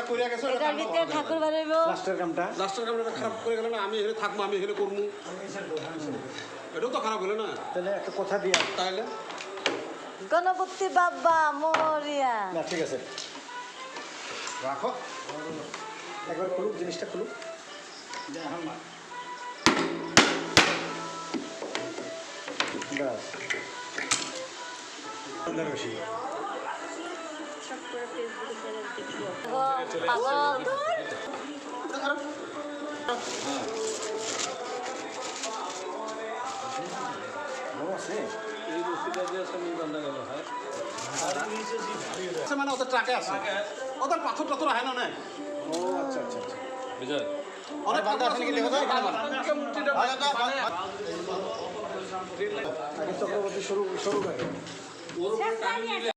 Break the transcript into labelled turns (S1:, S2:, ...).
S1: কইরা গেছো এটা
S2: এটার ভিতরে ঠাকুর বানাইবো
S1: লাস্টের কামটা খারাপ করে গেল না আমি এখানে থাকবো আমি এখানে করবো এটাও তো খারাপ হলো না তাহলে একটা কথা দিয়া তাহলে
S2: গণপতি বাবা মোরিয়া
S1: না ঠিক আছে রাখো একবার খুলুক জিনিসটা খুলুক মানে ওদের ট্রাকে আছে ওদের পাথর টাথর হয় না ও আচ্ছা আচ্ছা আচ্ছা
S3: বিজয়
S1: অনেক পাথর আছে কি দেখো তো আগে চক্রবর্তী শুরু করে